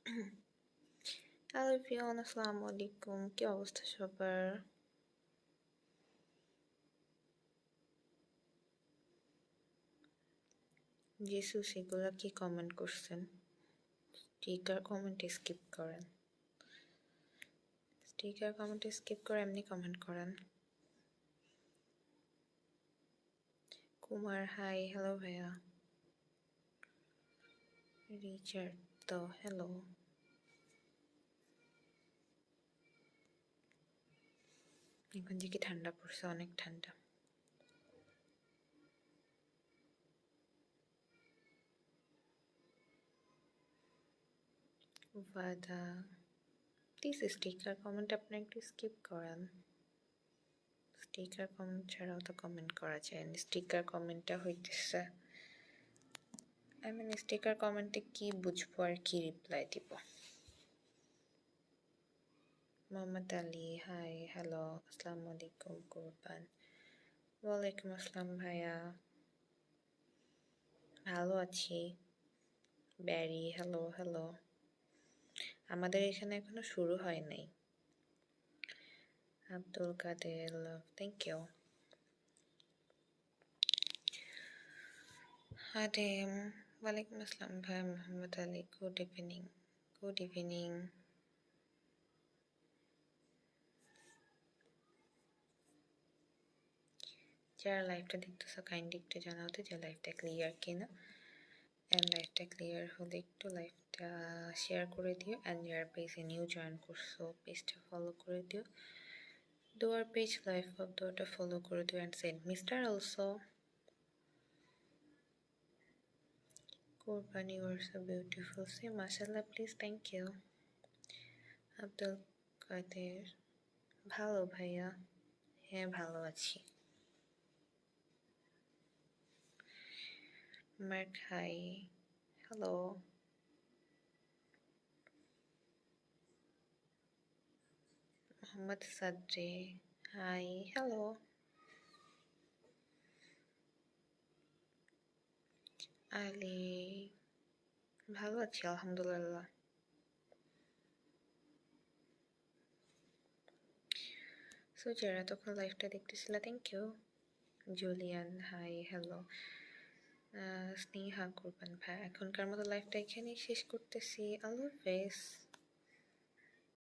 Hello everyone, আসসালামু আলাইকুম। কি অবস্থা সবার? জিসুস এগুলা কি কমেন্ট করছেন? স্টিকার কমেন্টে স্কিপ করেন। স্টিকার কমেন্টে স্কিপ করে এমনি কমেন্ট করেন। কুমার হাই, হ্যালো ভাইয়া। রিচার্ড তো হ্যালো। এখন যে কি ঠান্ডা পড়ছে, অনেক ঠান্ডা। বাদা প্লিজ স্টিকার কমেন্ট আপনি একটু স্কিপ করেন। স্টিকার কমেন্ট ছাড়াও তো কমেন্ট করা যায় না। স্টিকার কমেন্টটা হইতেছে স্টিকার কমেন্টে কি বুঝবো আর কি রিপ্লাই দিব। মোহাম্মদ আলী হাই, হ্যালো, আসসালামু আলাইকুম। কোরবান ওয়ালাইকুম আসসালাম ভাইয়া, ভালো আছি। Barry hello hello. আমাদের এখানে এখনো শুরু হয় নাই। আব্দুল কাদের লাভ, থ্যাংক ইউ। আরে ওয়ালাইকুম আসসালাম ভাই Mohammad Ali, good evening. Good evening. যারা লাইভটা দেখতেছো কাইন্ডলি একটু জানাতে যে লাইভটা ক্লিয়ার কিনা, অ্যান্ড লাইভটা ক্লিয়ার হলে একটু লাইভটা শেয়ার করে দিও, অ্যান্ড যারা পেজে নিউ জয়েন করছো পেজটা ফলো করে দিও। Do our page live of the follow করে দিও, and send Mr. also. Kurbani, you are so beautiful. Say mashallah please, thank you. Abdul কাদের ভালো ভাইয়া, হ্যাঁ ভালো আছি। Mark hi, hello. Mohammad Sadre hi, hello. Ali ভালো আছি আলহামদুলিল্লাহ। সো যারা তখন লাইভটা দেখতেছিল thank you. Julian hi, hello. Sneha, Qurban ভাই, এখনকার মতো লাইভটা এখানেই শেষ করতেছি। আল্লাহ হাফেজ।